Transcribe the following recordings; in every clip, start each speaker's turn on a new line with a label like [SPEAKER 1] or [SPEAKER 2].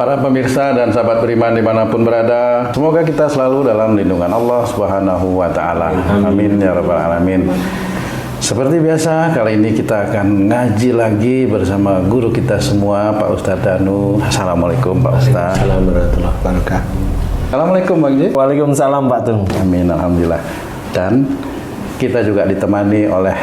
[SPEAKER 1] Para pemirsa dan sahabat beriman dimanapun berada, semoga kita selalu dalam lindungan Allah Subhanahu wa Ta'ala. Amin ya Rabbal Alamin. Seperti biasa, kali ini kita akan ngaji lagi bersama guru kita semua, Pak Ustadz Danu. Assalamualaikum Pak Ustadz.
[SPEAKER 2] Assalamualaikum warahmatullahi wabarakatuh.
[SPEAKER 1] Assalamualaikum Bang Ji.
[SPEAKER 2] Waalaikumsalam Pak Tung.
[SPEAKER 1] Amin, alhamdulillah. Dan kita juga ditemani oleh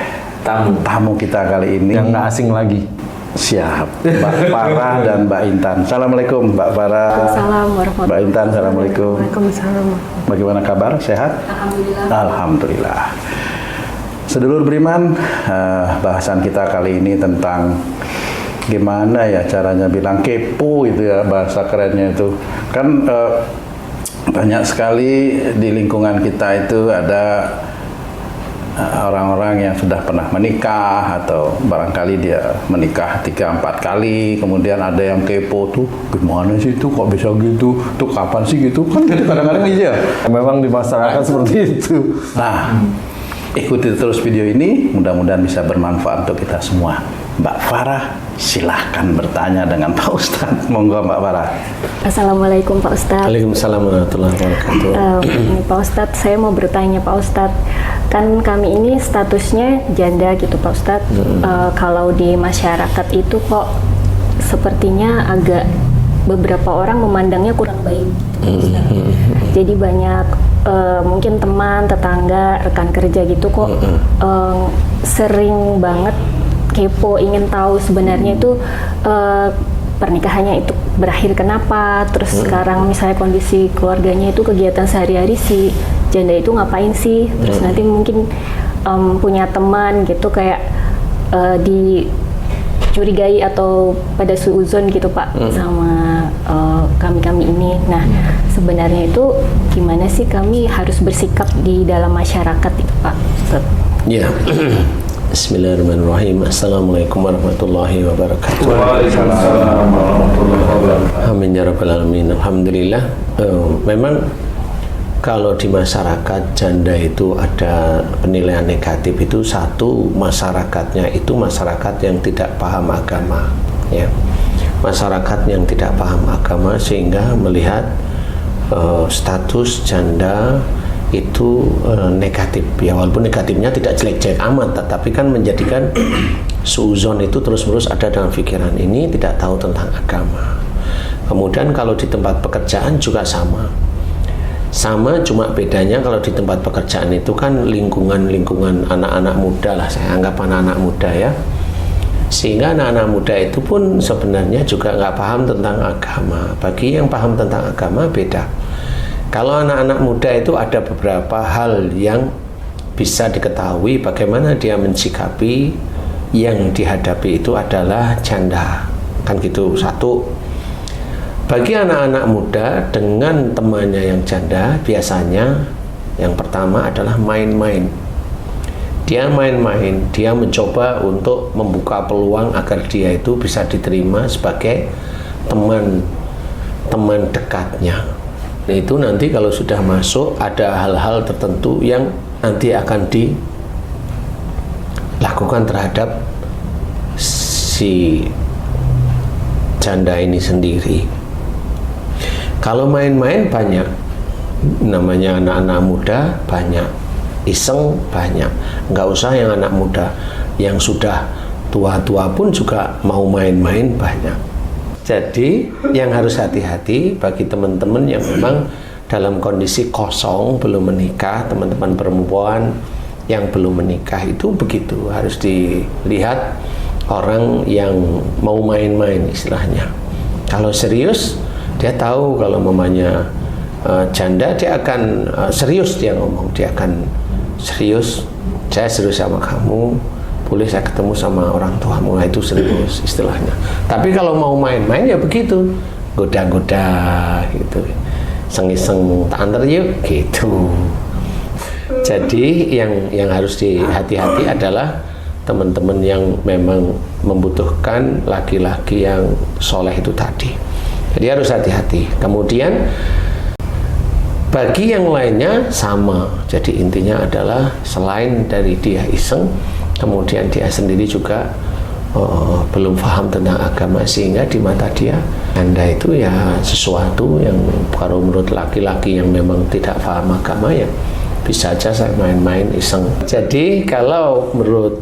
[SPEAKER 1] tamu kita kali ini
[SPEAKER 2] yang nggak asing lagi.
[SPEAKER 1] Siap, Mbak Farah dan Mbak Intan. Assalamualaikum Mbak Farah.
[SPEAKER 3] Assalamualaikum.
[SPEAKER 1] Mbak Intan, assalamualaikum.
[SPEAKER 3] Waalaikumsalam.
[SPEAKER 1] Bagaimana kabar? Sehat?
[SPEAKER 3] Alhamdulillah.
[SPEAKER 1] Alhamdulillah. Sedulur beriman, bahasan kita kali ini tentang gimana ya caranya bilang kepo itu ya, bahasa kerennya itu. Kan banyak sekali di lingkungan kita itu ada orang-orang yang sudah pernah menikah atau barangkali dia menikah 3-4 kali, kemudian ada yang kepo tuh, gimana sih itu kok bisa gitu, tuh kapan sih gitu, kan kadang-kadang aja.
[SPEAKER 2] Memang di masyarakat seperti itu.
[SPEAKER 1] Nah, ikuti terus video ini, mudah-mudahan bisa bermanfaat untuk kita semua. Mbak Farah, silahkan bertanya dengan Pak Ustadz. Monggo Mbak Farah.
[SPEAKER 3] Assalamualaikum Pak Ustadz.
[SPEAKER 2] Waalaikumsalam warahmatullahi wabarakatuh.
[SPEAKER 3] Ini Pak Ustadz, saya mau bertanya Pak Ustadz. Kan kami ini statusnya janda gitu Pak Ustadz. Kalau di masyarakat itu kok sepertinya agak beberapa orang memandangnya kurang baik. Jadi banyak mungkin teman, tetangga, rekan kerja gitu kok sering banget kepo, ingin tahu sebenarnya itu pernikahannya itu berakhir kenapa, terus sekarang misalnya kondisi keluarganya itu kegiatan sehari-hari si janda itu ngapain sih, terus nanti mungkin punya teman gitu kayak dicurigai atau pada suuzon gitu Pak sama kami ini. Nah sebenarnya itu gimana sih kami harus bersikap di dalam masyarakat itu Pak Ustadz?
[SPEAKER 2] Ya. Bismillahirrahmanirrahim. Assalamualaikum warahmatullahi wabarakatuh.
[SPEAKER 1] Waalaikumsalam warahmatullahi wabarakatuh.
[SPEAKER 2] Amin ya rabbal alamin. Alhamdulillah. Memang kalau di masyarakat janda itu ada penilaian negatif itu, satu, masyarakatnya itu masyarakat yang tidak paham agama, ya. Masyarakat yang tidak paham agama sehingga melihat status janda itu negatif, ya, walaupun negatifnya tidak jelek-jelek amat, tetapi kan menjadikan suuzon itu terus-menerus ada dalam pikiran ini, tidak tahu tentang agama. Kemudian kalau di tempat pekerjaan juga sama, cuma bedanya kalau di tempat pekerjaan itu kan lingkungan anak-anak muda lah, saya anggap anak-anak muda ya, sehingga anak-anak muda itu pun sebenarnya juga nggak paham tentang agama. Bagi yang paham tentang agama beda. Kalau anak-anak muda itu ada beberapa hal yang bisa diketahui bagaimana dia mensikapi yang dihadapi itu adalah janda, kan gitu. Satu, bagi anak-anak muda dengan temannya yang janda, biasanya yang pertama adalah main-main. Dia main-main, dia mencoba untuk membuka peluang agar dia itu bisa diterima sebagai teman dekatnya. Itu nanti kalau sudah masuk ada hal-hal tertentu yang nanti akan dilakukan terhadap si janda ini sendiri. Kalau main-main banyak, namanya anak-anak muda banyak, iseng banyak, nggak usah yang anak muda, yang sudah tua-tua pun juga mau main-main banyak. Jadi yang harus hati-hati bagi teman-teman yang memang dalam kondisi kosong, belum menikah, teman-teman perempuan yang belum menikah itu begitu, harus dilihat orang yang mau main-main istilahnya. Kalau serius, dia tahu kalau mamanya janda, dia akan serius, dia ngomong, dia akan serius, saya serius sama kamu, boleh saya ketemu sama orang tuamu, nah itu serius istilahnya. Tapi kalau mau main-main ya begitu, goda-goda gitu, iseng-iseng tak antar yuk gitu. Jadi yang harus dihati-hati adalah teman-teman yang memang membutuhkan laki-laki yang soleh itu tadi. Jadi harus hati-hati. Kemudian bagi yang lainnya sama. Jadi intinya adalah selain dari dia iseng, kemudian dia sendiri juga belum paham tentang agama, sehingga di mata dia janda itu ya sesuatu yang kalau menurut laki-laki yang memang tidak paham agama ya bisa aja saya main-main iseng. Jadi kalau menurut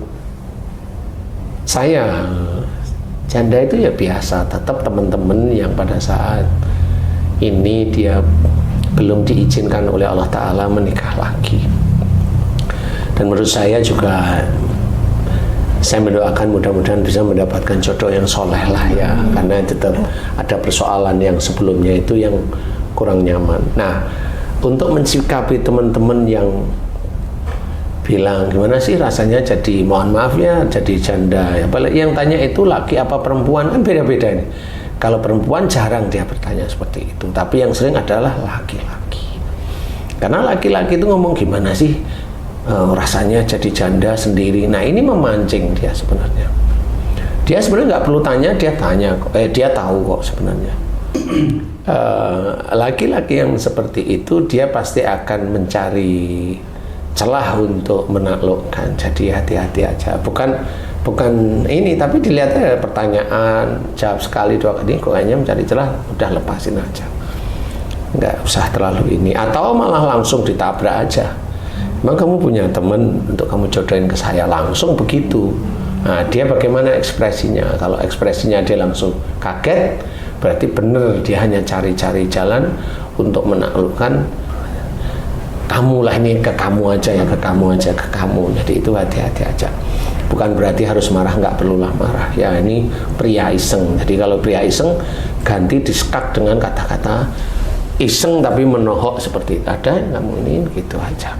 [SPEAKER 2] saya janda itu ya biasa, tetap teman-teman yang pada saat ini dia belum diizinkan oleh Allah Ta'ala menikah lagi. Dan menurut saya juga, saya mendoakan mudah-mudahan bisa mendapatkan jodoh yang soleh lah ya, karena tetap ada persoalan yang sebelumnya itu yang kurang nyaman. Nah, untuk mensikapi teman-teman yang bilang gimana sih rasanya jadi, mohon maaf ya, jadi janda ya, yang tanya itu laki apa perempuan, kan beda-beda ini. Kalau perempuan jarang dia bertanya seperti itu, tapi yang sering adalah laki-laki. Karena laki-laki itu ngomong gimana sih rasanya jadi janda sendiri. Nah, ini memancing dia sebenarnya. Dia sebenarnya nggak perlu tanya, dia tanya, dia tahu kok sebenarnya. Laki-laki yang seperti itu dia pasti akan mencari celah untuk menaklukkan. Jadi hati-hati aja. Bukan ini, tapi dilihat ada pertanyaan, jawab sekali dua kali, kok kayaknya mencari celah, udah lepasin aja. Nggak usah terlalu ini, atau malah langsung ditabrak aja. Emang kamu punya teman untuk kamu jodohin ke saya, langsung begitu. Nah, dia bagaimana ekspresinya? Kalau ekspresinya dia langsung kaget, berarti benar dia hanya cari-cari jalan untuk menaklukkan kamu lah, ini ke kamu aja ya, ke kamu aja, ke kamu. Jadi itu hati-hati aja. Bukan berarti harus marah, nggak perlulah marah. Ya, ini pria iseng. Jadi kalau pria iseng, ganti disekak dengan kata-kata iseng tapi menohok seperti ada kamu ini, gitu aja.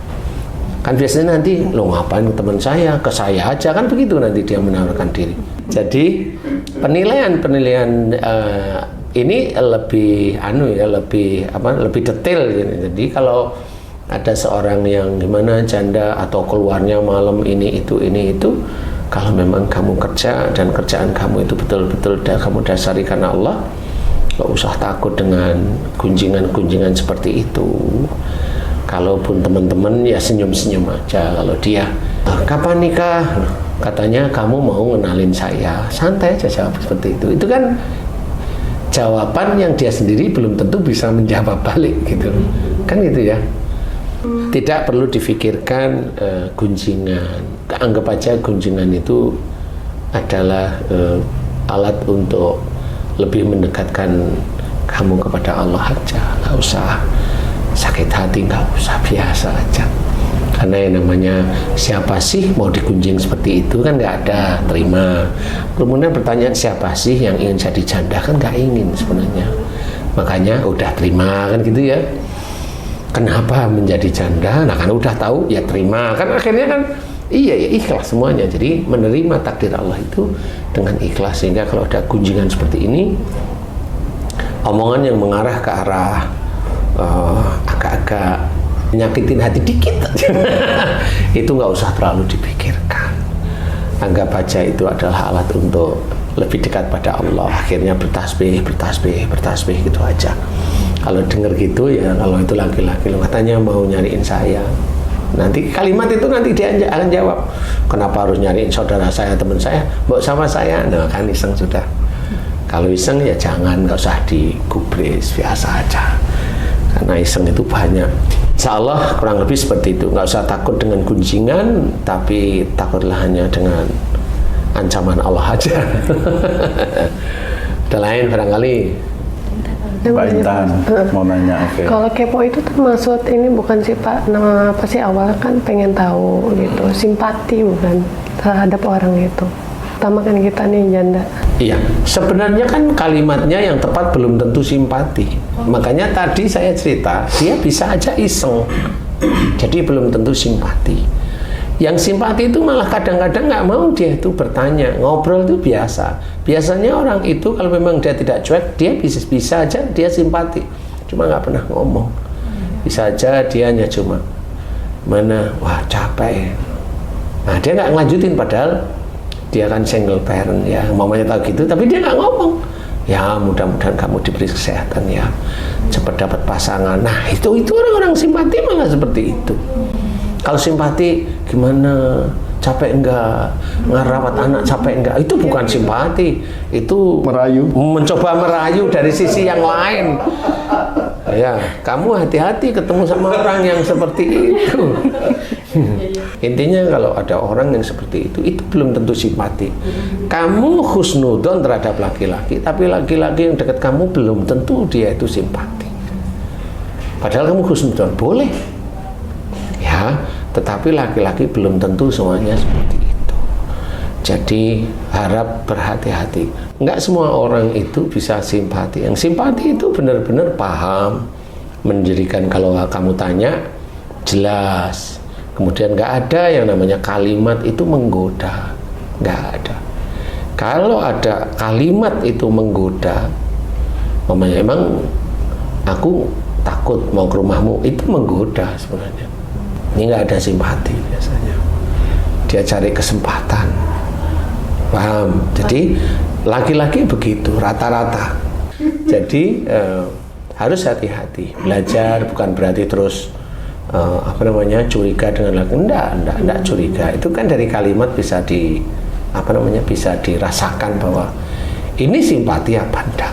[SPEAKER 2] Kan biasanya nanti, lo ngapain ke teman saya, ke saya aja, kan begitu nanti dia menawarkan diri. Jadi penilaian ini lebih lebih detail. Jadi kalau ada seorang yang gimana janda atau keluarnya malam ini itu, kalau memang kamu kerja dan kerjaan kamu itu betul-betul kamu dasari karena Allah, gak usah takut dengan gunjingan-gunjingan seperti itu. Kalaupun teman-teman ya senyum-senyum aja. Kalau dia kapan nikah, katanya kamu mau ngenalin saya, santai aja jawab seperti itu. Itu kan jawaban yang dia sendiri belum tentu bisa menjawab balik gitu, kan gitu ya. Tidak perlu difikirkan gunjingan. Anggap aja gunjingan itu adalah alat untuk lebih mendekatkan kamu kepada Allah aja. Nggak usah sakit hati, nggak usah, biasa aja. Karena yang namanya siapa sih mau digunjing seperti itu kan nggak ada, terima. Kemudian pertanyaan siapa sih yang ingin jadi janda, kan nggak ingin sebenarnya. Makanya udah terima kan gitu ya. Kenapa menjadi janda? Nah kan udah tahu ya terima, kan akhirnya kan iya ya ikhlas semuanya. Jadi menerima takdir Allah itu dengan ikhlas, sehingga kalau ada gunjingan seperti ini, omongan yang mengarah ke arah agak-agak nyakitin hati dikit itu nggak usah terlalu dipikirkan. Anggap aja itu adalah alat untuk lebih dekat pada Allah. Akhirnya bertasbih gitu aja. Kalau denger gitu ya, kalau itu laki-laki lo katanya mau nyariin saya, nanti kalimat itu nanti dia akan jawab, kenapa harus nyariin saudara saya, teman saya, bawa sama saya. Nah kan iseng sudah. Kalau iseng ya jangan, nggak usah digubris, biasa aja. Karena iseng itu banyak. Insya Allah kurang lebih seperti itu. Nggak usah takut dengan gunjingan, tapi takutlah hanya dengan ancaman Allah aja. Ada lain barangkali.
[SPEAKER 1] Pak Intan mau nanya, oke.
[SPEAKER 4] Kalau kepo itu termasuk ini bukan sih Pak, nama apa sih, awalnya kan pengen tahu gitu, simpati bukan terhadap orang itu. Pertama kan kita nih janda.
[SPEAKER 2] Iya, sebenarnya kan kalimatnya yang tepat belum tentu simpati. Makanya tadi saya cerita, dia bisa aja iseng. Jadi belum tentu simpati. Yang simpati itu malah kadang-kadang nggak mau dia itu bertanya, ngobrol itu biasa. Biasanya orang itu kalau memang dia tidak cuek, dia bisa aja dia simpati, cuma nggak pernah ngomong. Bisa aja dia hanya cuma mana, wah capek. Nah dia nggak ngelanjutin, padahal dia kan single parent ya, mamanya tahu gitu, tapi dia nggak ngomong. Ya mudah-mudahan kamu diberi kesehatan ya, cepat dapat pasangan. Nah itu orang-orang simpati malah seperti itu. Kalau simpati gimana capek enggak, ngerawat anak capek enggak, itu bukan simpati, itu
[SPEAKER 1] Merayu.
[SPEAKER 2] mencoba merayu dari sisi yang lain. Ya, kamu hati-hati ketemu sama orang yang seperti itu. Intinya kalau ada orang yang seperti itu belum tentu simpati. Kamu husnudon terhadap laki-laki, tapi laki-laki yang dekat kamu belum tentu dia itu simpati. Padahal kamu husnudon, boleh. Ya, tetapi laki-laki belum tentu semuanya seperti itu. Jadi harap berhati-hati. Enggak semua orang itu bisa simpati. Yang simpati itu benar-benar paham, menjadikan kalau kamu tanya jelas. Kemudian enggak ada yang namanya kalimat itu menggoda. Enggak ada. Kalau ada kalimat itu menggoda, mamanya emang aku takut mau ke rumahmu, itu menggoda sebenarnya. Ini nggak ada simpati biasanya. Dia cari kesempatan. Paham? Jadi laki-laki begitu rata-rata. Jadi harus hati-hati. Belajar bukan berarti terus curiga dengan laki. Enggak curiga. Itu kan dari kalimat bisa bisa dirasakan bahwa ini simpati apa enggak.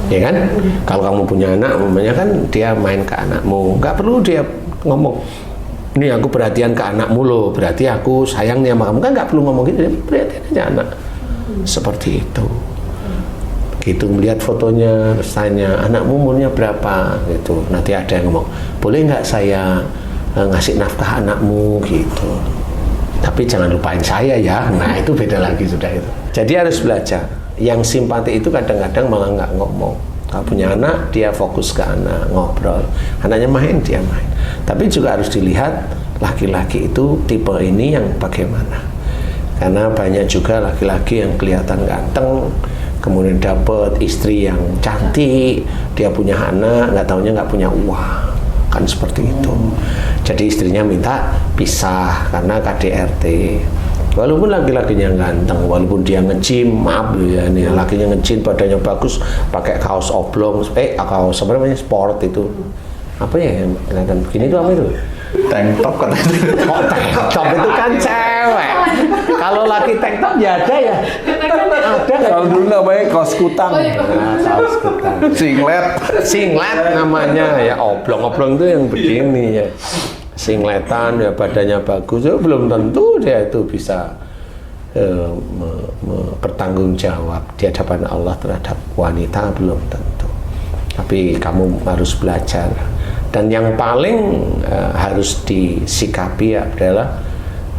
[SPEAKER 2] Ya kan? Kalau kamu punya anak, umumnya kan dia main ke anakmu, nggak perlu dia ngomong, ini aku perhatian ke anakmu loh, berarti aku sayang nih sama kamu, kan nggak perlu ngomong gitu, dia perhatian aja anak. Seperti itu. Gitu, melihat fotonya, terus tanya, anakmu umurnya berapa? Gitu. Nanti ada yang ngomong, boleh nggak saya ngasih nafkah anakmu? Gitu. Tapi jangan lupain saya ya. Nah itu beda lagi sudah itu. Jadi harus belajar. Yang simpati itu kadang-kadang malah nggak ngomong. Kalau punya anak, dia fokus ke anak, ngobrol. Anaknya main, dia main. Tapi juga harus dilihat laki-laki itu tipe ini yang bagaimana. Karena banyak juga laki-laki yang kelihatan ganteng, kemudian dapat istri yang cantik, dia punya anak, nggak taunya nggak punya uang. Kan seperti itu. Jadi istrinya minta pisah karena KDRT. Walaupun laki-lakinya ganteng, walaupun dia nge-gym, maaf ya nih, lakinya nge-gym, badannya bagus, pakai kaos oblong, kaos apa namanya, sport itu, apa ya yang kelihatan begini itu apa itu?
[SPEAKER 1] Tank top katanya.
[SPEAKER 2] Oh, tank top itu kan cewek. Kalau laki tank top ya ada ya. Ada.
[SPEAKER 1] Kalau dulu namanya kaos kutang.
[SPEAKER 2] Nah, kaos kutang. Singlet namanya ya, oblong-oblong itu yang begini ya. Singletan ya, badannya bagus, ya belum tentu dia itu bisa bertanggung jawab di hadapan Allah terhadap wanita, belum tentu. Tapi kamu harus belajar. Dan yang paling harus disikapi adalah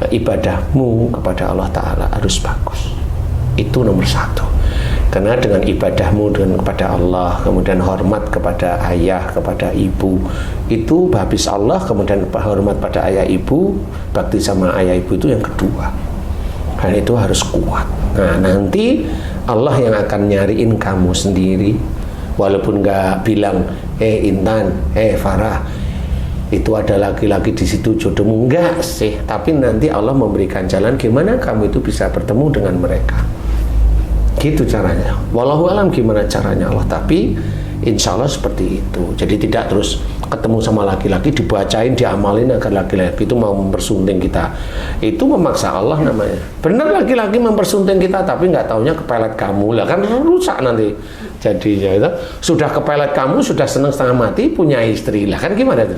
[SPEAKER 2] ibadahmu kepada Allah Ta'ala harus bagus. Itu nomor satu. Karena dengan ibadahmu kepada Allah, kemudian hormat kepada ayah, kepada ibu, itu habis Allah, kemudian hormat pada ayah ibu, bakti sama ayah ibu itu yang kedua. Dan itu harus kuat. Nah nanti Allah yang akan nyariin kamu sendiri. Walaupun nggak bilang, Intan, Farah, itu ada laki-laki di situ jodohmu, enggak sih. Tapi nanti Allah memberikan jalan gimana kamu itu bisa bertemu dengan mereka. Gitu caranya. Wallahu alam gimana caranya Allah. Tapi insya Allah seperti itu. Jadi tidak terus ketemu sama laki-laki dibacain, diamalin agar laki-laki itu mau mempersunting kita. Itu memaksa Allah namanya. Benar laki-laki mempersunting kita, tapi nggak taunya kepelet kamu lah, kan rusak nanti. Jadinya itu sudah kepelet kamu, sudah senang setengah mati, punya istri lah, kan gimana tuh?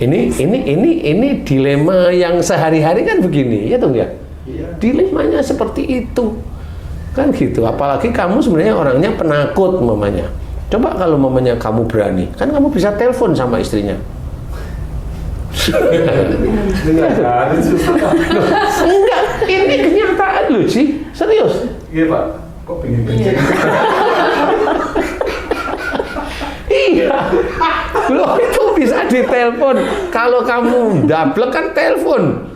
[SPEAKER 2] Ini dilema yang sehari-hari kan begini, ya tuh ya. Dilemanya seperti itu. Kan gitu, apalagi kamu sebenarnya orangnya penakut mamanya. Coba kalau mamanya kamu berani, kan kamu bisa telepon sama istrinya. Enggak, ini kenyataan loh sih, serius.
[SPEAKER 1] Iya Pak, kok pengen kencing?
[SPEAKER 2] Iya, loh itu bisa ditelepon. Kalau kamu dablek kan telepon.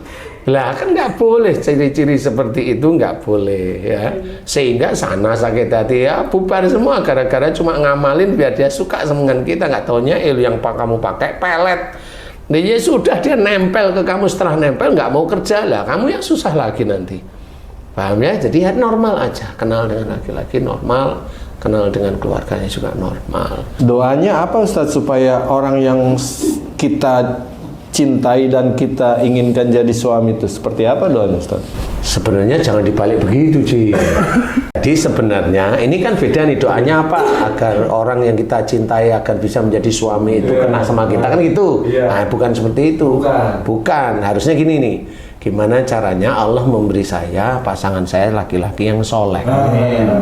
[SPEAKER 2] Lah kan nggak boleh, ciri-ciri seperti itu nggak boleh ya. Sehingga sana sakit hati ya bubar semua gara-gara cuma ngamalin biar dia suka dengan kita, nggak taunya yang kamu pakai pelet. Nah, ya sudah dia nempel ke kamu, setelah nempel nggak mau kerja lah, kamu yang susah lagi nanti. Paham ya? Jadi ya normal aja, kenal dengan laki-laki normal, kenal dengan keluarganya juga normal.
[SPEAKER 5] Doanya apa Ustadz supaya orang yang kita cintai dan kita inginkan jadi suami itu seperti apa doanya Ustaz?
[SPEAKER 2] Sebenarnya jangan dibalik begitu, Ji. Jadi sebenarnya ini kan beda nih, doanya apa? Agar orang yang kita cintai agar bisa menjadi suami itu kena sama kita, kan gitu. Nah, bukan seperti itu. Bukan. Harusnya gini nih. Gimana caranya Allah memberi saya pasangan saya laki-laki yang soleh.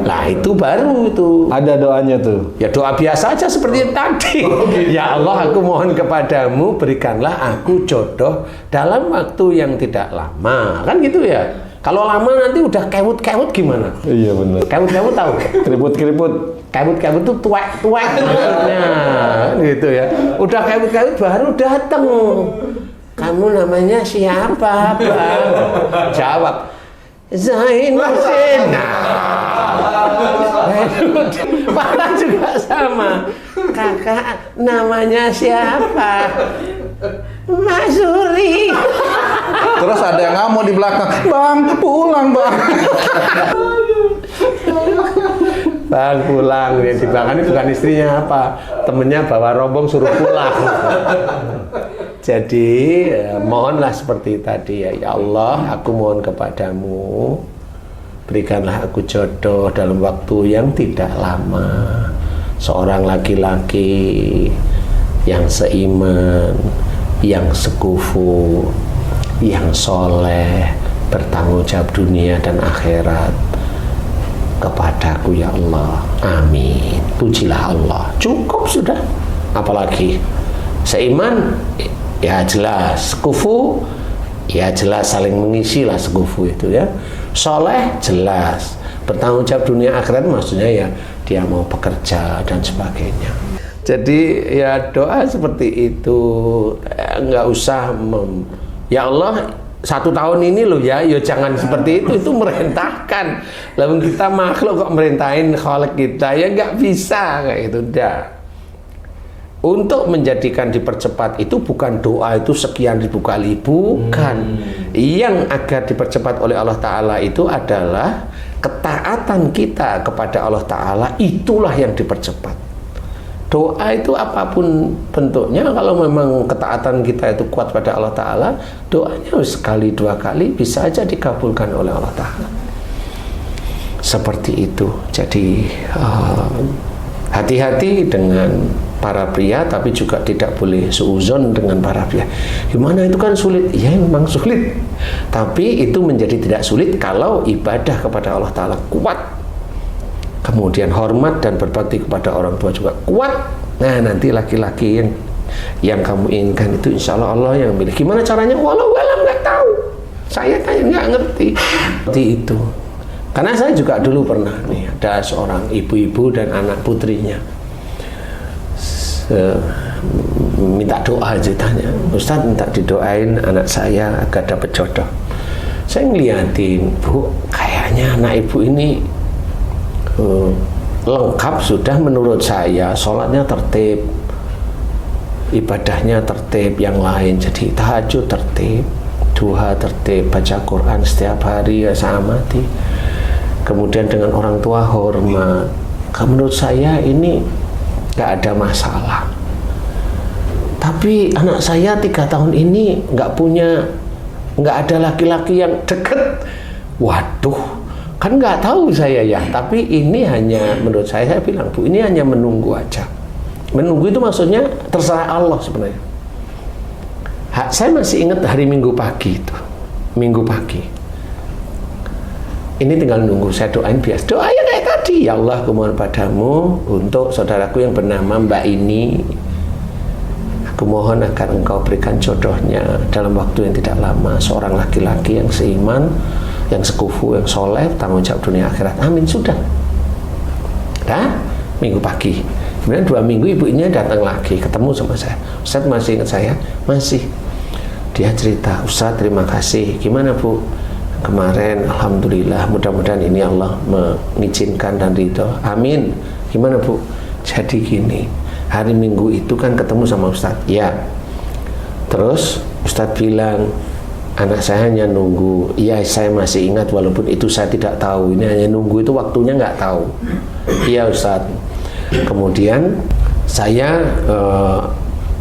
[SPEAKER 2] Nah, itu baru itu.
[SPEAKER 5] Ada doanya tuh.
[SPEAKER 2] Ya doa biasa aja seperti yang tadi. Ya Allah, aku mohon kepadamu berikanlah aku jodoh dalam waktu yang tidak lama. Kan gitu ya. Kalau lama nanti udah kewut-kewut gimana?
[SPEAKER 5] Iya benar.
[SPEAKER 2] Kewut-kewut tahu?
[SPEAKER 5] Keriput-keriput.
[SPEAKER 2] Kewut-kewut itu tuek-tuek maksudnya. Gitu ya. Udah kewut-kewut baru datang. Kamu namanya siapa, Bang? Jawab, Zainuddin. Malah juga sama. Kakak namanya siapa? Masuri.
[SPEAKER 1] Terus ada yang ngamuk di belakang, Bang, pulang Bang.
[SPEAKER 2] Bang, pulang. Dia di belakang ini bukan istrinya apa? Temennya bawa rombong suruh pulang. Jadi mohonlah seperti tadi ya, ya Allah, aku mohon kepadamu berikanlah aku jodoh dalam waktu yang tidak lama, seorang laki-laki yang seiman, yang sekufu, yang soleh, bertanggung jawab dunia dan akhirat kepadaku ya Allah. Amin. Pujilah Allah. Cukup sudah. Apalagi seiman, ya jelas. Kufu, ya jelas saling mengisi lah sekufu itu ya. Soleh jelas. Bertanggung jawab dunia akhirat maksudnya ya dia mau bekerja dan sebagainya. Jadi ya doa seperti itu, nggak usah ya Allah 1 tahun ini loh ya jangan seperti itu merintahkan. Lalu kita makhluk kok merintahin khalik kita, ya nggak bisa kayak itu dah. Untuk menjadikan dipercepat itu bukan doa itu sekian ribu kali, bukan. Yang agar dipercepat oleh Allah Ta'ala itu adalah ketaatan kita kepada Allah Ta'ala, itulah yang dipercepat. Doa itu apapun bentuknya, kalau memang ketaatan kita itu kuat pada Allah Ta'ala, doanya sekali 2 kali bisa aja dikabulkan oleh Allah Ta'ala. Seperti itu. Jadi hati-hati dengan para pria, tapi juga tidak boleh suuzon dengan para pria. Gimana itu kan sulit? Ya memang sulit, tapi itu menjadi tidak sulit kalau ibadah kepada Allah Ta'ala kuat, kemudian hormat dan berbakti kepada orang tua juga kuat. Nah nanti laki-laki yang kamu inginkan itu insya Allah Allah yang milih. Gimana caranya? Walau alam nggak tahu, saya nggak ngerti. Seperti itu. Karena saya juga dulu pernah nih, ada seorang ibu-ibu dan anak putrinya minta doa ceritanya, Ustadz minta didoain anak saya agar dapat jodoh. Saya ngeliatin, Bu, kayaknya anak ibu ini lengkap sudah menurut saya, sholatnya tertib, ibadahnya tertib, yang lain jadi tahajud tertib, duha tertib, baca Quran setiap hari ya saya amati, kemudian dengan orang tua hormat. Menurut saya ini gak ada masalah. Tapi anak saya 3 tahun ini nggak ada laki-laki yang deket. Waduh, kan nggak tahu saya ya. Tapi ini hanya menurut saya bilang, Bu, ini hanya menunggu aja. Menunggu itu maksudnya terserah Allah sebenarnya. Saya masih ingat hari Minggu pagi itu. Minggu pagi. Ini tinggal nunggu, saya doain biasa. Doanya kayak tadi, ya Allah, aku mohon padamu untuk saudaraku yang bernama Mbak ini. Aku mohon agar engkau berikan jodohnya dalam waktu yang tidak lama, seorang laki-laki yang seiman, yang sekufu, yang soleh, tanggung jawab dunia akhirat. Amin, sudah. Dah, Minggu pagi. Kemudian 2 minggu ibunya datang lagi, ketemu sama saya. Ustaz masih ingat saya? Masih. Dia cerita, Ustaz terima kasih. Gimana Bu? Kemarin alhamdulillah, mudah-mudahan ini Allah mengizinkan dan ridho. Amin. Gimana Bu? Jadi gini, hari Minggu itu kan ketemu sama Ustadz. Ya. Terus Ustadz bilang, anak saya hanya nunggu. Iya, saya masih ingat walaupun itu saya tidak tahu. Ini hanya nunggu itu waktunya nggak tahu. Iya Ustadz. Kemudian saya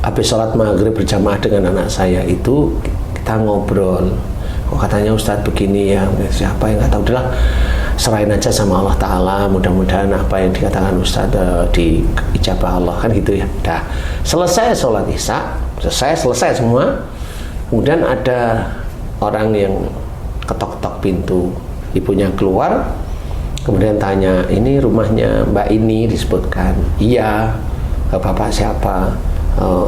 [SPEAKER 2] habis sholat maghrib berjamaah dengan anak saya itu kita ngobrol. Kok katanya Ustadz begini ya, siapa yang nggak tahu, udahlah serahin aja sama Allah Ta'ala, mudah-mudahan apa yang dikatakan Ustadz diijabah Allah, kan gitu ya. Dah selesai sholat isya, selesai semua, kemudian ada orang yang ketok-ketok pintu, ibunya keluar, kemudian tanya, ini rumahnya Mbak ini, disebutkan. Iya. Bapak siapa?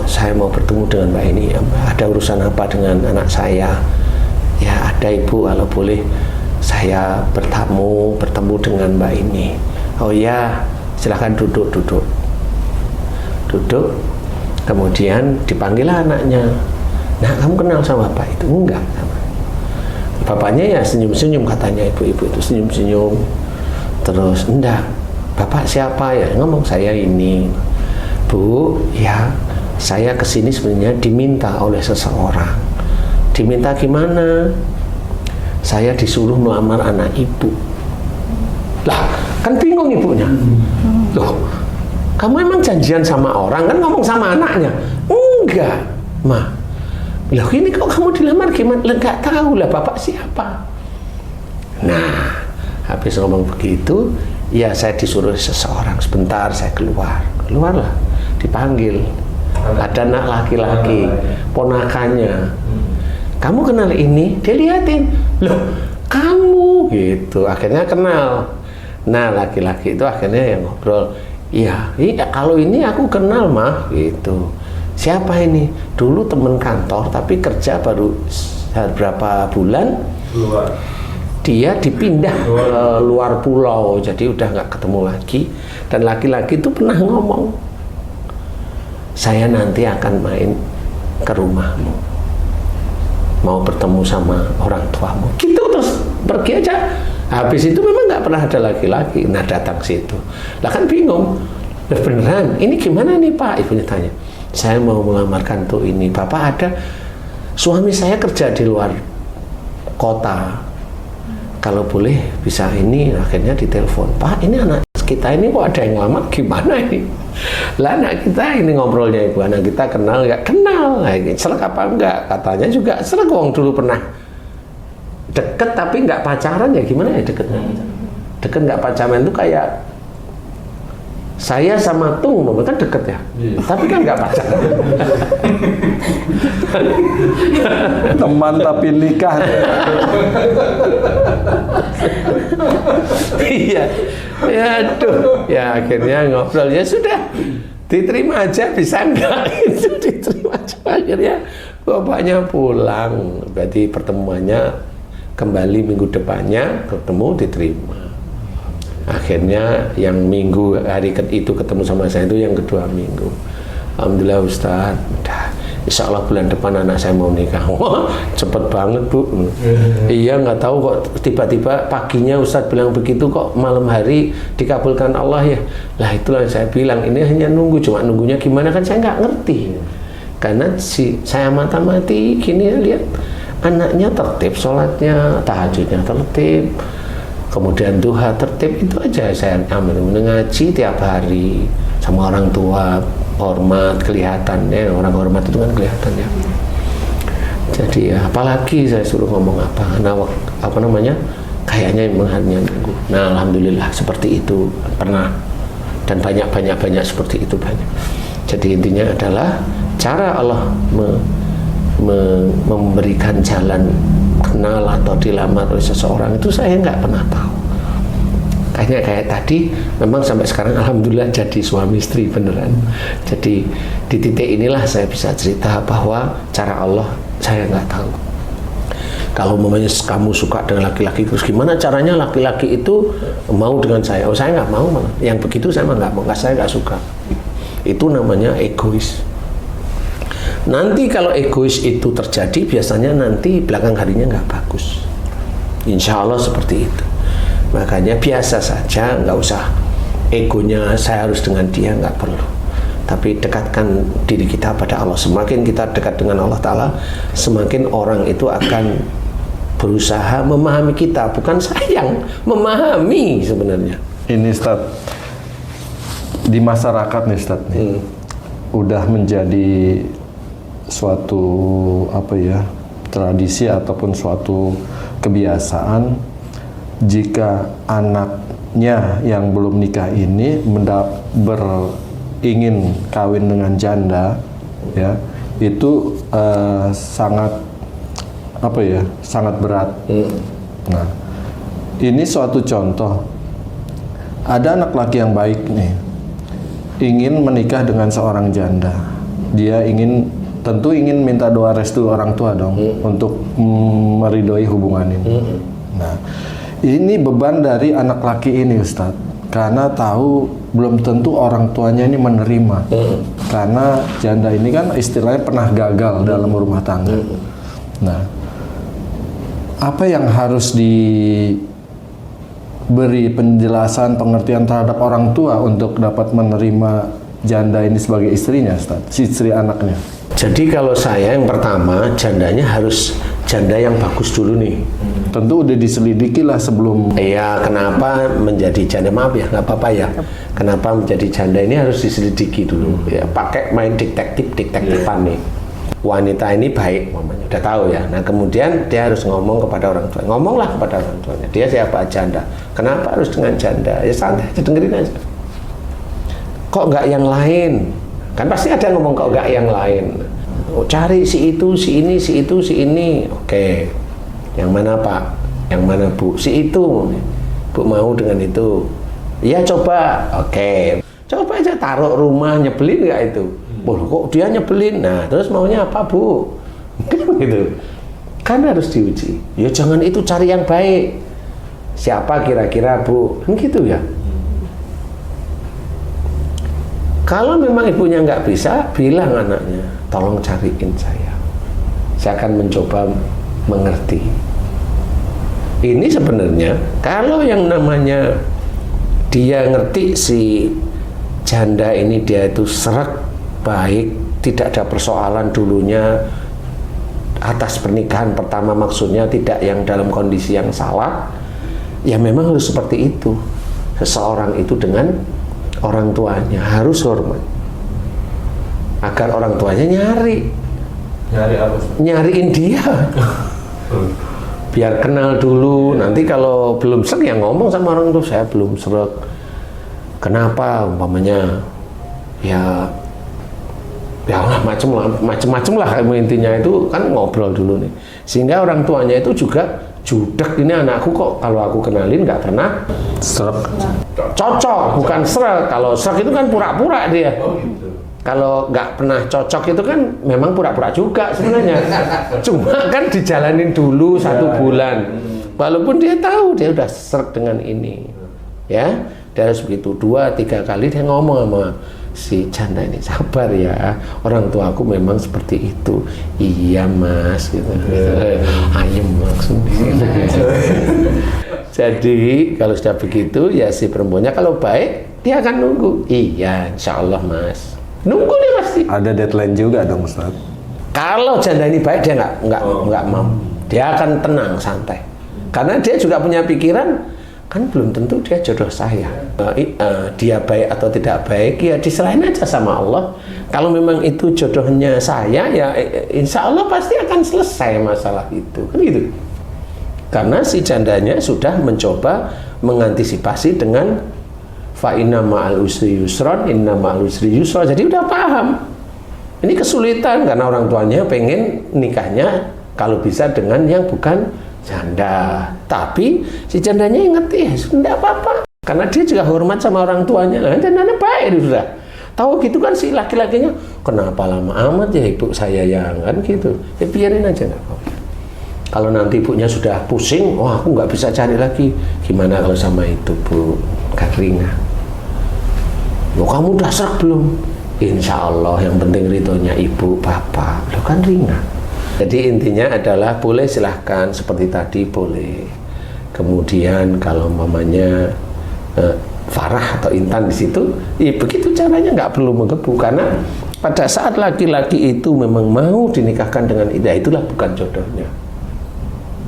[SPEAKER 2] Saya mau bertemu dengan Mbak ini. Ada urusan apa dengan anak saya? Ya ada Ibu, kalau boleh saya bertemu dengan Mbak ini. Oh ya, silahkan duduk. Kemudian dipanggillah anaknya. Nah, kamu kenal sama Bapak itu? Enggak. Bapaknya ya senyum-senyum, katanya ibu-ibu itu senyum-senyum. Terus, enggak, Bapak siapa ya? Ngomong, saya ini. Bu, ya saya kesini sebenarnya diminta oleh seseorang. Diminta gimana? Saya disuruh melamar anak ibu. Lah, kan bingung ibunya. Loh, kamu emang janjian sama orang, kan ngomong sama anaknya? Enggak, Ma. Loh, ini kok kamu dilamar gimana? Enggak tahu lah Bapak siapa. Nah, habis ngomong begitu, ya saya disuruh seseorang, sebentar saya keluarlah, dipanggil. Ada anak laki-laki, ponakannya. Kamu kenal ini? Dia liatin, loh kamu, gitu. Akhirnya kenal. Nah, laki-laki itu akhirnya yang ngobrol, iya kalau ini aku kenal mah, gitu. Siapa ini? Dulu teman kantor, tapi kerja baru berapa bulan, dia dipindah ke luar pulau, jadi udah nggak ketemu lagi. Dan laki-laki itu pernah ngomong, saya nanti akan main ke rumahmu, mau bertemu sama orang tuamu, gitu. Terus pergi aja. Habis itu memang nggak pernah ada laki-laki. Nah, datang situ, lah kan bingung, lah beneran ini gimana nih Pak? Ibunya tanya, saya mau melamarkan tuh ini, Bapak ada, suami saya kerja di luar kota, kalau boleh bisa ini. Akhirnya ditelepon, Pak ini anak kita ini kok ada yang ngelamar, gimana ini? Lah anak kita ini, ngobrolnya ibu, anak kita kenal nggak? Kenal. Nah, serak apa enggak? Katanya juga serak, wong dulu pernah deket tapi nggak pacaran. Ya gimana ya deketnya? Deket nggak pacaran itu kayak saya sama Tung, kan deket ya, tapi kan nggak pacaran.
[SPEAKER 5] Teman tapi nikah.
[SPEAKER 2] Iya, ya aduh, ya akhirnya ngobrol, ya sudah diterima aja, bisa enggak itu diterima aja. Akhirnya bapaknya pulang, berarti pertemuannya kembali minggu depannya, ketemu diterima. Akhirnya yang minggu hari itu ketemu sama saya itu yang kedua minggu. Alhamdulillah Ustaz, udah insya Allah bulan depan anak saya mau nikah. Wah, cepet banget Bu. Iya, nggak tahu kok tiba-tiba paginya Ustaz bilang begitu, kok malam hari dikabulkan Allah ya. Lah itulah yang saya bilang, ini hanya nunggu, cuma nunggunya gimana kan saya nggak ngerti. Karena saya mata-mati gini, lihat anaknya tertib, sholatnya, tahajudnya tertib, kemudian duha tertib, itu aja saya ambil. Ngaji tiap hari sama orang tua, hormat, kelihatan ya, orang hormat itu kan kelihatan ya. Jadi ya, apalagi saya suruh ngomong apa, nah, apa namanya, kayaknya emang hanya nunggu. Nah, alhamdulillah seperti itu pernah, dan banyak seperti itu banyak. Jadi intinya adalah cara Allah memberikan jalan kenal atau dilamar oleh seseorang itu saya nggak pernah tahu. Kayaknya kayak tadi, memang sampai sekarang alhamdulillah jadi suami istri beneran. Jadi di titik inilah saya bisa cerita bahwa cara Allah saya nggak tahu. Kalau umpamanya kamu suka dengan laki-laki, terus gimana caranya laki-laki itu mau dengan saya? Oh, saya nggak mau malah. Yang begitu saya nggak mau, saya nggak suka. Itu namanya egois. Nanti kalau egois itu terjadi, biasanya nanti belakang harinya nggak bagus. Insya Allah seperti itu. Makanya biasa saja, nggak usah egonya saya harus dengan dia, nggak perlu. Tapi dekatkan diri kita pada Allah. Semakin kita dekat dengan Allah Ta'ala, semakin orang itu akan berusaha memahami kita. Bukan sayang, memahami sebenarnya.
[SPEAKER 5] Ini Ustaz, di masyarakat nih Ustaz nih, udah menjadi suatu tradisi ataupun suatu kebiasaan jika anaknya yang belum nikah ini ingin kawin dengan janda, ya, itu sangat berat. Nah, ini suatu contoh. Ada anak laki yang baik nih, ingin menikah dengan seorang janda. Dia tentu ingin minta doa restu orang tua dong untuk meridhoi hubungan ini. Nah, ini beban dari anak laki ini, Ustadz, karena tahu belum tentu orang tuanya ini menerima. Karena janda ini kan istilahnya pernah gagal dalam rumah tangga. Nah, apa yang harus diberi penjelasan, pengertian terhadap orang tua untuk dapat menerima janda ini sebagai istrinya, Ustaz? Istri anaknya.
[SPEAKER 2] Jadi kalau saya yang pertama, jandanya harus janda yang bagus dulu nih.
[SPEAKER 5] Tentu udah diselidiki lah sebelum.
[SPEAKER 2] Iya, kenapa menjadi janda? Maaf ya, nggak apa-apa ya. Kenapa menjadi janda ini harus diselidiki dulu. Ya, pakai main detektifan nih. Wanita ini baik, mamanya udah tahu ya. Nah, kemudian dia harus ngomong kepada orang tua. Ngomonglah kepada orang tuanya. Dia siapa? Janda. Kenapa harus dengan janda? Ya santai aja, dengerin aja. Kok nggak yang lain? Kan pasti ada ngomong kok nggak yang lain. Oh, cari si itu, si ini, si itu, si ini. Oke. Yang mana Pak? Yang mana Bu? Si itu. Bu mau dengan itu. Ya coba. Oke. Coba aja taruh rumah, nyebelin nggak itu? Kok dia nyebelin? Nah, terus maunya apa Bu? Gitu. Kan harus diuji. Ya jangan itu, cari yang baik. Siapa kira-kira Bu? Gitu ya. Kalau memang ibunya nggak bisa, bilang anaknya, tolong cariin saya. Saya akan mencoba mengerti. Ini sebenarnya, kalau yang namanya dia ngerti si janda ini, dia itu serak, baik, tidak ada persoalan dulunya atas pernikahan pertama, maksudnya tidak yang dalam kondisi yang salah, ya memang harus seperti itu. Seseorang itu dengan orang tuanya harus hormat, agar orang tuanya nyari apa? Nyariin dia. Biar kenal dulu. Nanti kalau belum srek ya ngomong sama orang tua, saya belum srek. Kenapa? Umpamanya ya macem-macem lah intinya, itu kan ngobrol dulu nih, sehingga orang tuanya itu juga judek, ini anakku kok kalau aku kenalin nggak pernah
[SPEAKER 5] Srek.
[SPEAKER 2] cocok, bukan srek. Kalau srek itu kan pura-pura dia. Kalau nggak pernah cocok itu kan memang pura-pura juga sebenarnya. Cuma kan dijalanin dulu 1 bulan, walaupun dia tahu dia udah srek dengan ini, ya. Dia harus begitu 2-3 kali dia ngomong sama si janda ini, sabar ya, orang tua aku memang seperti itu. Iya Mas, gitu. Ayem langsung di sini. Jadi kalau sudah begitu ya si perempuannya kalau baik dia akan nunggu. Iya, insya Allah Mas. Nunggu dia pasti.
[SPEAKER 5] Ada deadline juga dong, Ustaz.
[SPEAKER 2] Kalau janda ini baik, dia nggak mau. Dia akan tenang, santai. Karena dia juga punya pikiran, kan belum tentu dia jodoh saya. Dia baik atau tidak baik, ya diserahin aja sama Allah. Kalau memang itu jodohnya saya, ya insya Allah pasti akan selesai masalah itu. Kan gitu. Karena si jandanya sudah mencoba mengantisipasi dengan fa inna ma'al usri yusron, inna ma'al usri yusra. Jadi udah paham. Ini kesulitan karena orang tuanya pengen nikahnya kalau bisa dengan yang bukan janda. Tapi si jandanya yang ngerti, ya sudah apa-apa. Karena dia juga hormat sama orang tuanya. Nah, jandanya baik sudah. Tahu gitu kan si laki-lakinya, kenapa lama amat ya ibu saya yang kan gitu. Ya biarin aja nggak apa-apa. Kalau nanti ibunya sudah pusing, wah aku nggak bisa cari lagi. Gimana kalau sama itu Bu, kan ringan. Loh kamu udah serak belum? Insya Allah yang penting ridhonya ibu, bapak. Loh kan ringan. Jadi intinya adalah boleh silahkan seperti tadi boleh. Kemudian kalau mamanya Farah atau Intan di situ, ya begitu caranya, nggak perlu menggebu. Karena pada saat laki-laki itu memang mau dinikahkan dengan itulah bukan jodohnya.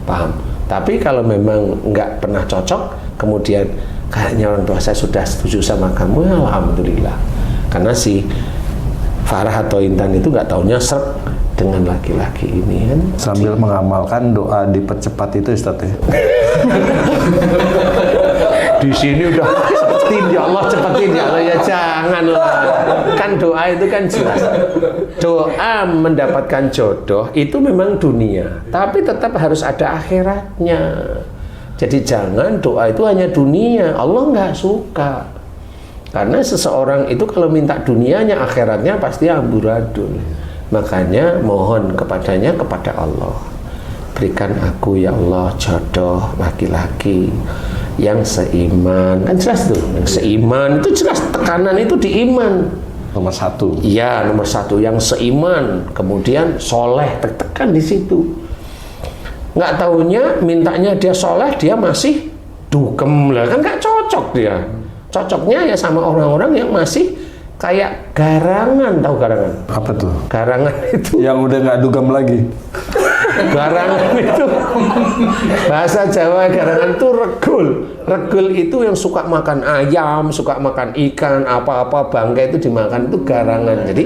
[SPEAKER 2] Paham? Tapi kalau memang nggak pernah cocok, kemudian kayaknya orang tua saya sudah setuju sama kamu, alhamdulillah. Karena si Farah atau Intan itu nggak taunya serp dengan laki-laki ini kan.
[SPEAKER 5] Sambil mengamalkan doa dipercepat itu Ustaz ya.
[SPEAKER 2] Di sini udah cepetin ya Allah, cepetin ya Allah, ya janganlah. Kan doa itu kan jelas. Doa mendapatkan jodoh itu memang dunia, tapi tetap harus ada akhiratnya. Jadi jangan doa itu hanya dunia, Allah nggak suka. Karena seseorang itu kalau minta dunianya, akhiratnya pasti amburadul. Makanya mohon kepadanya, kepada Allah, berikan aku ya Allah jodoh laki-laki yang seiman. Kan jelas tuh, yang seiman itu jelas, tekanan itu di iman.
[SPEAKER 5] Nomor 1.
[SPEAKER 2] Iya, nomor 1 yang seiman, kemudian soleh, tekan di situ. Nggak taunya mintanya dia soleh, dia masih dugem lah, kan nggak cocok dia. Cocoknya ya sama orang-orang yang masih kayak garangan, tahu garangan?
[SPEAKER 5] Apa tuh?
[SPEAKER 2] Garangan itu
[SPEAKER 5] Yang udah nggak dugem lagi.
[SPEAKER 2] garangan itu bahasa Jawa, garangan itu regul. Regul itu yang suka makan ayam, suka makan ikan, apa-apa bangkai itu dimakan, itu garangan. Jadi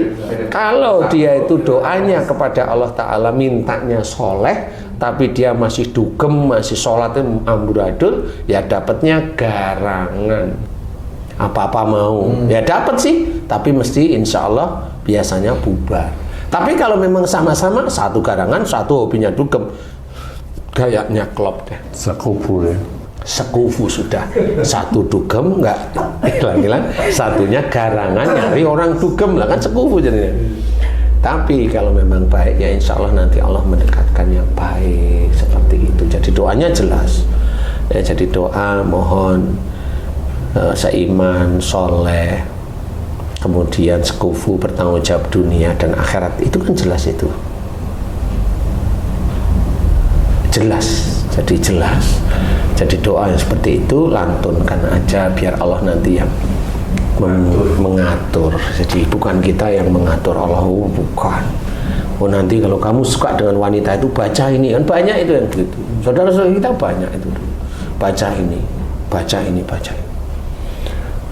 [SPEAKER 2] kalau dia itu doanya kepada Allah Ta'ala mintanya soleh, tapi dia masih dugem, masih sholatnya amburadul, ya dapatnya garangan. Apa-apa mau ya dapat sih, tapi mesti insya Allah biasanya bubar. Tapi kalau memang sama-sama, satu garangan, satu hobinya dugem, gayanya klop deh,
[SPEAKER 5] Sekufu ya.
[SPEAKER 2] sekufu sudah. Satu dugem nggak hilang-hilang, satunya garangan nyari orang dugem lah, kan sekufu jadinya. Tapi kalau memang baik ya insya Allah nanti Allah mendekatkan yang baik seperti itu. Jadi doanya jelas ya, jadi doa mohon seiman, soleh, kemudian sekufu, bertanggung jawab dunia dan akhirat, itu kan jelas itu. Jelas, jadi jelas. Jadi doa yang seperti itu lantunkan aja biar Allah nanti yang mengatur. Jadi bukan kita yang mengatur Allah, bukan. Oh nanti kalau kamu suka dengan wanita itu baca ini, kan banyak itu yang gitu. Saudara-saudara kita banyak itu. Baca ini, baca ini, baca ini.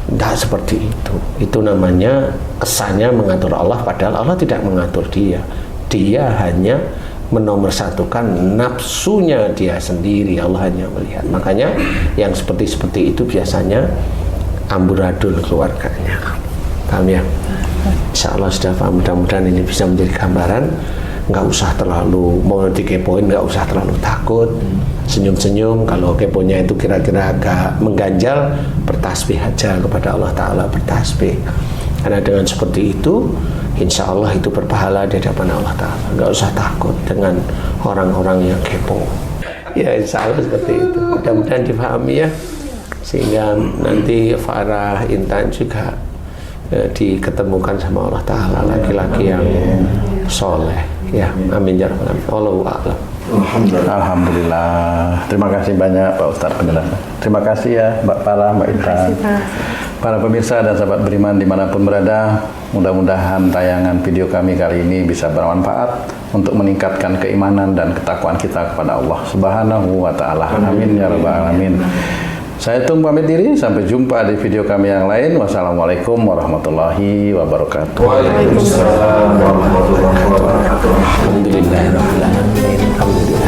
[SPEAKER 2] Tidak seperti itu. Itu namanya kesannya mengatur Allah, padahal Allah tidak mengatur dia. Dia hanya menomorsatukan nafsunya dia sendiri. Allah hanya melihat. Makanya yang seperti itu biasanya amburadul keluarganya. Paham ya? Insya Allah sudah paham. Mudah-mudahan ini bisa menjadi gambaran. Nggak usah terlalu mau dikepoin, nggak usah terlalu takut. Senyum-senyum, kalau keponya itu kira-kira agak mengganjal, bertasbih aja kepada Allah Ta'ala, bertasbih. Karena dengan seperti itu, insya Allah itu berpahala di hadapan Allah Ta'ala. Nggak usah takut dengan orang-orang yang kepo. Ya insya Allah seperti itu. Mudah-mudahan dipahami ya. Sehingga nanti Farah, Intan juga diketemukan sama Allah Ta'ala, laki-laki yang soleh. Ya, amin ya rabbal alamin. Wallahu a'lam.
[SPEAKER 1] Alhamdulillah. Terima kasih banyak Pak Ustadz penjelasan. Terima kasih ya Mbak Farah, Mbak Intan. Para pemirsa dan sahabat beriman dimanapun berada, mudah-mudahan tayangan video kami kali ini bisa bermanfaat untuk meningkatkan keimanan dan ketakwaan kita kepada Allah Subhanahu wa Ta'ala. Amin ya rabbal alamin. Saya Tung pamit diri, sampai jumpa di video kami yang lain. Wassalamualaikum warahmatullahi wabarakatuh.
[SPEAKER 2] Waalaikumsalam warahmatullahi wabarakatuh. Alhamdulillahirabbil alamin. Alhamdulillah.